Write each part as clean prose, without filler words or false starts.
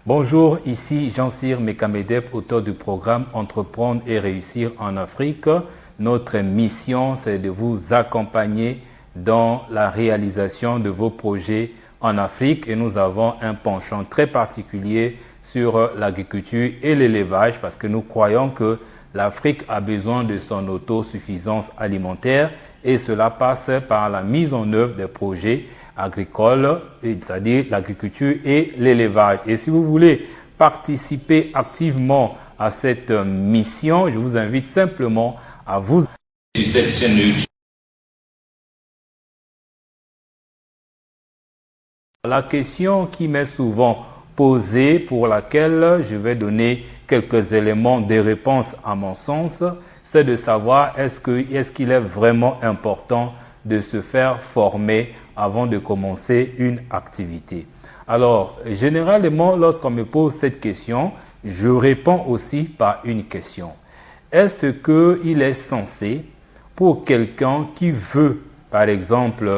Bonjour, ici Jean-Cyr Mekamedep, auteur du programme Entreprendre et réussir en Afrique. Notre mission, c'est de vous accompagner dans la réalisation de vos projets en Afrique et nous avons un penchant très particulier sur l'agriculture et l'élevage parce que nous croyons que l'Afrique a besoin de son autosuffisance alimentaire et cela passe par la mise en œuvre des projets agricoles, c'est-à-dire l'agriculture et l'élevage. Et si vous voulez participer activement à cette mission, je vous invite simplement à vous sur cette chaîne YouTube. La question qui m'est souvent posée, pour laquelle je vais donner quelques éléments de réponse à mon sens, c'est de savoir est-ce qu'il est vraiment important de se faire former avant de commencer une activité. Alors, généralement, lorsqu'on me pose cette question, je réponds aussi par une question. Est-ce qu'il est censé, pour quelqu'un qui veut, par exemple,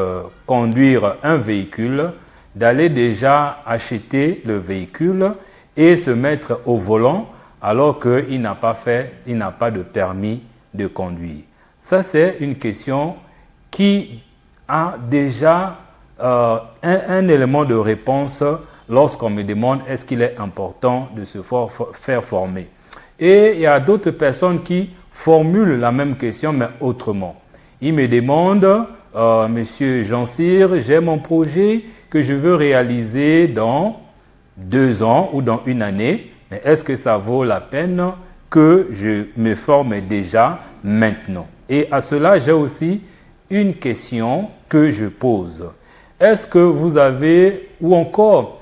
conduire un véhicule, d'aller déjà acheter le véhicule et se mettre au volant alors qu'il n'a pas de permis de conduire? Ça, c'est une question qui a déjà un élément de réponse lorsqu'on me demande est-ce qu'il est important de se faire former. Et il y a d'autres personnes qui formulent la même question mais autrement. Ils me demandent, Monsieur Jean-Cyr, j'ai mon projet que je veux réaliser dans 2 ans ou dans 1 année, mais est-ce que ça vaut la peine que je me forme déjà maintenant? Et à cela, j'ai aussi une question que je pose. Est-ce que vous avez, ou encore,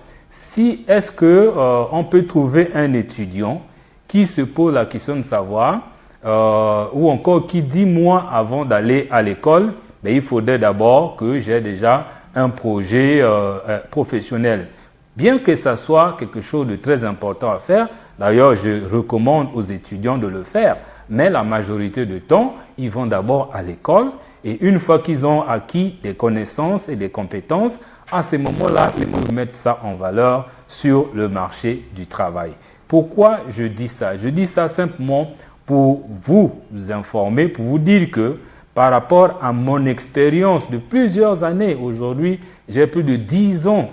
est-ce qu'on peut trouver un étudiant qui se pose la question de savoir, ou encore qui dit moi avant d'aller à l'école, mais il faudrait d'abord que j'ai déjà un projet professionnel. Bien que ça soit quelque chose de très important à faire, d'ailleurs je recommande aux étudiants de le faire, mais la majorité du temps, ils vont d'abord à l'école et une fois qu'ils ont acquis des connaissances et des compétences, à ce moment-là, ils vont mettre ça en valeur sur le marché du travail. Pourquoi je dis ça? Je dis ça simplement pour vous informer, pour vous dire que par rapport à mon expérience de plusieurs années, aujourd'hui, j'ai plus de 10 ans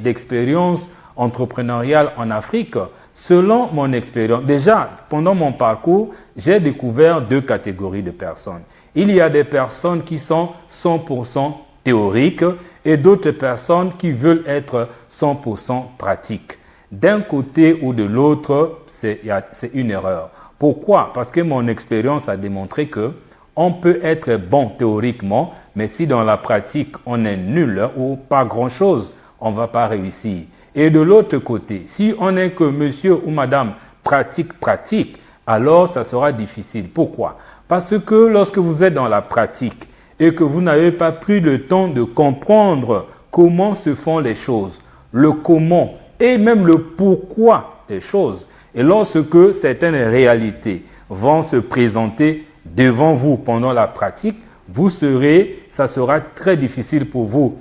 d'expérience entrepreneuriale en Afrique. Selon mon expérience, déjà, pendant mon parcours, j'ai découvert 2 catégories de personnes. Il y a des personnes qui sont 100% théoriques et d'autres personnes qui veulent être 100% pratiques. D'un côté ou de l'autre, c'est une erreur. Pourquoi? Parce que mon expérience a démontré que on peut être bon théoriquement, mais si dans la pratique on est nul ou pas grand-chose, on ne va pas réussir. Et de l'autre côté, si on n'est que monsieur ou madame pratique, alors ça sera difficile. Pourquoi? Parce que lorsque vous êtes dans la pratique et que vous n'avez pas pris le temps de comprendre comment se font les choses, le comment et même le pourquoi des choses, et lorsque certaines réalités vont se présenter devant vous pendant la pratique, ça sera très difficile pour vous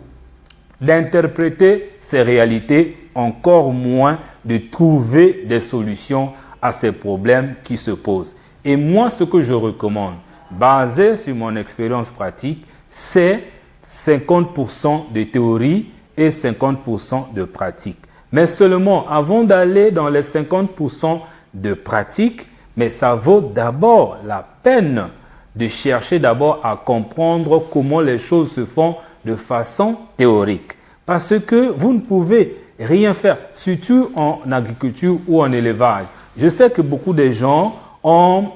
d'interpréter ces réalités, encore moins de trouver des solutions à ces problèmes qui se posent. Et moi, ce que je recommande, basé sur mon expérience pratique, c'est 50% de théorie et 50% de pratique. Mais seulement, avant d'aller dans les 50% de pratique, mais ça vaut d'abord la peine de chercher d'abord à comprendre comment les choses se font de façon théorique. Parce que vous ne pouvez rien faire, surtout en agriculture ou en élevage. Je sais que beaucoup de gens ont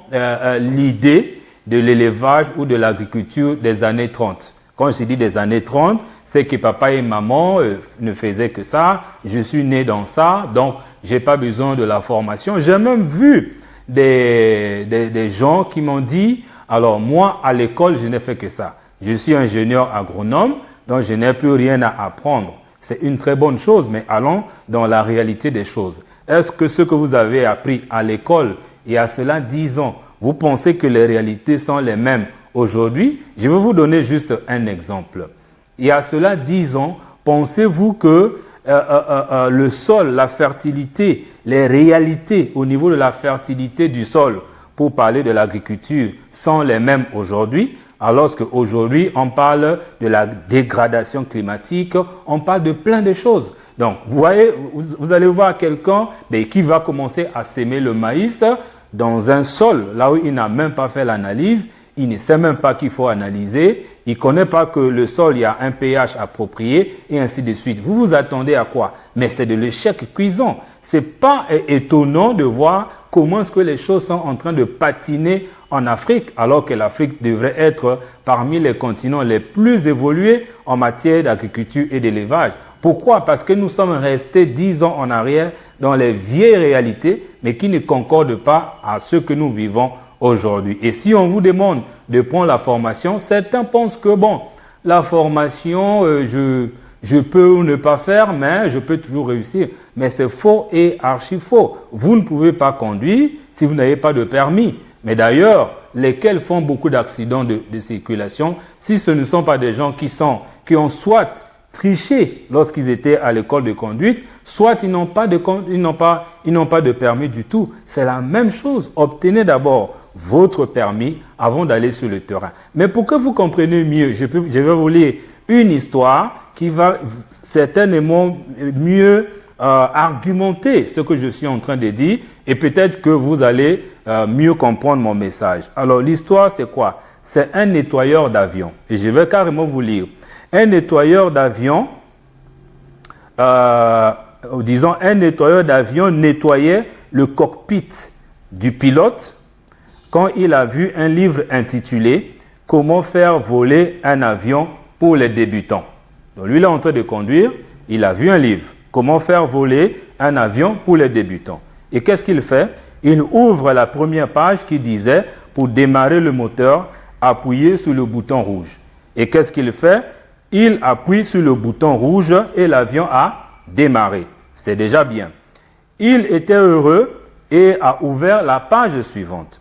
l'idée de l'élevage ou de l'agriculture des années 30. Quand je dis des années 30, c'est que papa et maman ne faisaient que ça. Je suis né dans ça, donc je n'ai pas besoin de la formation. J'ai même vu des gens qui m'ont dit, alors moi à l'école je n'ai fait que ça. Je suis ingénieur agronome, donc je n'ai plus rien à apprendre. C'est une très bonne chose, mais allons dans la réalité des choses. Est-ce que ce que vous avez appris à l'école il y a cela 10 ans, vous pensez que les réalités sont les mêmes aujourd'hui? Je vais vous donner juste un exemple. Il y a cela 10 ans, pensez-vous que le sol, la fertilité, les réalités au niveau de la fertilité du sol, pour parler de l'agriculture, sont les mêmes aujourd'hui, alors qu'aujourd'hui, on parle de la dégradation climatique, on parle de plein de choses. Donc, vous voyez, vous allez voir quelqu'un qui va commencer à s'aimer le maïs dans un sol, là où il n'a même pas fait l'analyse, il ne sait même pas qu'il faut analyser, il ne connaît pas que le sol, il y a un pH approprié, et ainsi de suite. Vous vous attendez à quoi? Mais c'est de l'échec cuisant. Ce n'est pas étonnant de voir comment est-ce que les choses sont en train de patiner en Afrique, alors que l'Afrique devrait être parmi les continents les plus évolués en matière d'agriculture et d'élevage. Pourquoi? Parce que nous sommes restés 10 ans en arrière dans les vieilles réalités, mais qui ne concordent pas à ce que nous vivons aujourd'hui. Et si on vous demande de prendre la formation, certains pensent que bon, la formation, je peux ou ne pas faire, mais je peux toujours réussir. Mais c'est faux et archi faux. Vous ne pouvez pas conduire si vous n'avez pas de permis. Mais d'ailleurs, lesquels font beaucoup d'accidents de circulation, si ce ne sont pas des gens qui ont soit triché lorsqu'ils étaient à l'école de conduite, soit ils n'ont pas de permis du tout. C'est la même chose. Obtenez d'abord votre permis avant d'aller sur le terrain. Mais pour que vous compreniez mieux, je vais vous lire une histoire qui va certainement mieux argumenter ce que je suis en train de dire, et peut-être que vous allez mieux comprendre mon message. Alors l'histoire, c'est quoi? C'est un nettoyeur d'avion. Et je vais carrément vous lire. Un nettoyeur d'avion, disons un nettoyeur d'avion nettoyait le cockpit du pilote quand il a vu un livre intitulé « Comment faire voler un avion pour les débutants ». Donc lui, il est en train de conduire, il a vu un livre « Comment faire voler un avion pour les débutants ». Et qu'est-ce qu'il fait? Il ouvre la première page qui disait « Pour démarrer le moteur, appuyez sur le bouton rouge ». Et qu'est-ce qu'il fait? Il appuie sur le bouton rouge et l'avion a démarré. C'est déjà bien. Il était heureux et a ouvert la page suivante.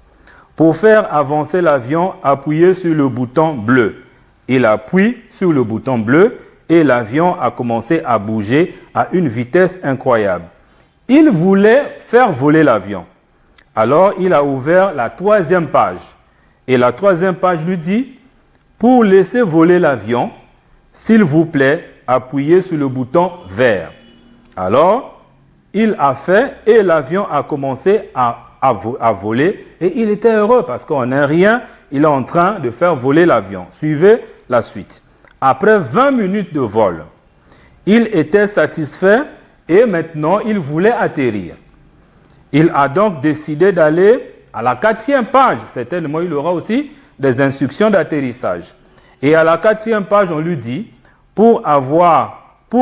Pour faire avancer l'avion, appuyez sur le bouton bleu. Il appuie sur le bouton bleu et l'avion a commencé à bouger à une vitesse incroyable. Il voulait faire voler l'avion. Alors, il a ouvert la troisième page. Et la troisième page lui dit, pour laisser voler l'avion, s'il vous plaît, appuyez sur le bouton vert. Alors, il a fait et l'avion a commencé à voler et il était heureux parce qu'en un rien, il est en train de faire voler l'avion. Suivez la suite. Après 20 minutes de vol, il était satisfait et maintenant il voulait atterrir. Il a donc décidé d'aller à la 4e page. Certainement, il aura aussi des instructions d'atterrissage. Et à la 4e page, on lui dit, pour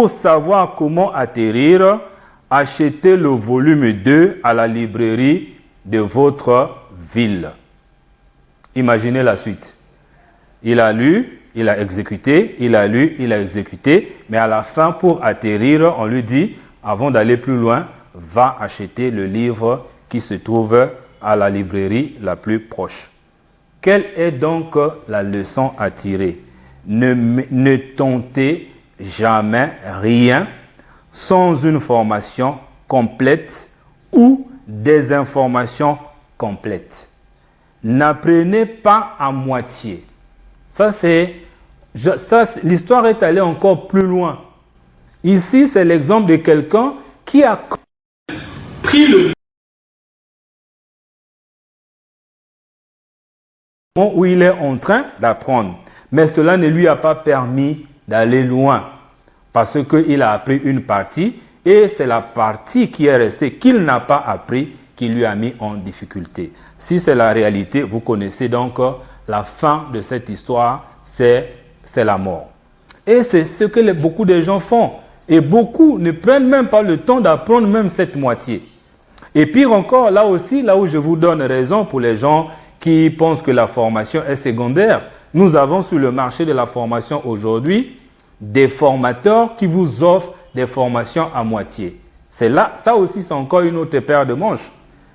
savoir comment atterrir, achetez le volume 2 à la librairie de votre ville. Imaginez la suite. Il a lu, il a exécuté, il a lu, il a exécuté, mais à la fin, pour atterrir, on lui dit, avant d'aller plus loin, va acheter le livre qui se trouve à la librairie la plus proche. Quelle est donc la leçon à tirer? Ne tentez jamais rien sans une formation complète ou des informations complètes. N'apprenez pas à moitié. L'histoire est allée encore plus loin. Ici, c'est l'exemple de quelqu'un qui a pris le moment où il est en train d'apprendre. Mais cela ne lui a pas permis d'aller loin parce qu'il a appris une partie et c'est la partie qui est restée qu'il n'a pas appris qui lui a mis en difficulté. Si c'est la réalité, vous connaissez donc la fin de cette histoire, c'est la mort. Et c'est ce que beaucoup de gens font. Et beaucoup ne prennent même pas le temps d'apprendre même cette moitié. Et pire encore, là aussi, là où je vous donne raison pour les gens qui pensent que la formation est secondaire, nous avons sur le marché de la formation aujourd'hui des formateurs qui vous offrent des formations à moitié. C'est là, ça aussi c'est encore une autre paire de manches.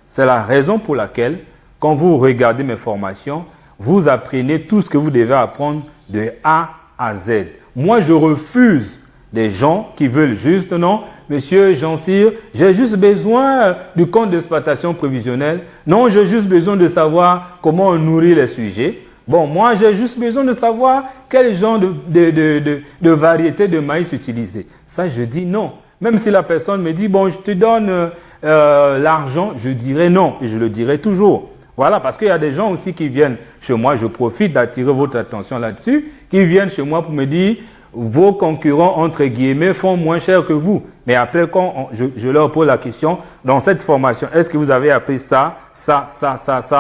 C'est la raison pour laquelle, quand vous regardez mes formations, vous apprenez tout ce que vous devez apprendre de A à Z. Moi, je refuse Des gens qui veulent juste, non, monsieur Jean-Cyr, j'ai juste besoin du compte d'exploitation prévisionnelle. Non, j'ai juste besoin de savoir comment on nourrit les sujets. Bon, moi, j'ai juste besoin de savoir quel genre de variété de maïs utiliser. Ça, je dis non. Même si la personne me dit, bon, je te donne l'argent, je dirais non et je le dirai toujours. Voilà, parce qu'il y a des gens aussi qui viennent chez moi, je profite d'attirer votre attention là-dessus, qui viennent chez moi pour me dire, vos concurrents, entre guillemets, font moins cher que vous. Mais après, quand je leur pose la question, dans cette formation, est-ce que vous avez appris ça,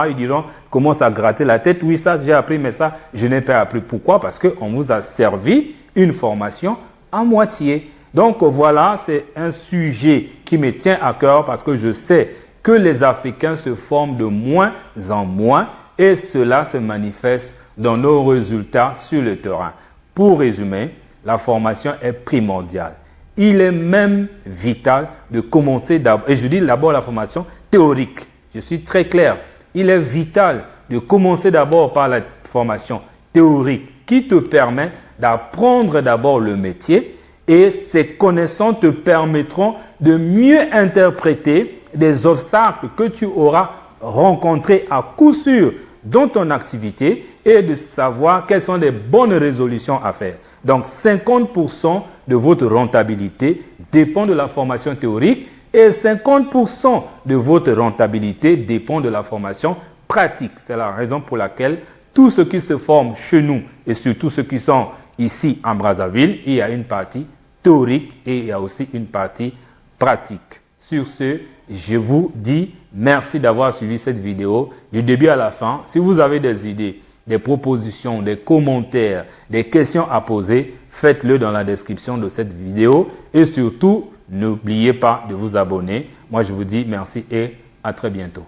ils diront, commence à gratter la tête. Oui, ça, j'ai appris, mais ça, je n'ai pas appris. Pourquoi? Parce qu'on vous a servi une formation à moitié. Donc, voilà, c'est un sujet qui me tient à cœur parce que je sais que les Africains se forment de moins en moins et cela se manifeste dans nos résultats sur le terrain. Pour résumer, la formation est primordiale. Il est même vital de commencer d'abord, et je dis d'abord la formation théorique. Je suis très clair. Il est vital de commencer d'abord par la formation théorique qui te permet d'apprendre d'abord le métier et ces connaissances te permettront de mieux interpréter des obstacles que tu auras rencontrés à coup sûr dans ton activité et de savoir quelles sont les bonnes résolutions à faire. Donc, 50% de votre rentabilité dépend de la formation théorique et 50% de votre rentabilité dépend de la formation pratique. C'est la raison pour laquelle tous ceux qui se forment chez nous et surtout ceux qui sont ici en Brazzaville, il y a une partie théorique et il y a aussi une partie pratique. Sur ce, je vous dis merci d'avoir suivi cette vidéo du début à la fin. Si vous avez des idées, des propositions, des commentaires, des questions à poser, faites-le dans la description de cette vidéo et surtout, n'oubliez pas de vous abonner. Moi, je vous dis merci et à très bientôt.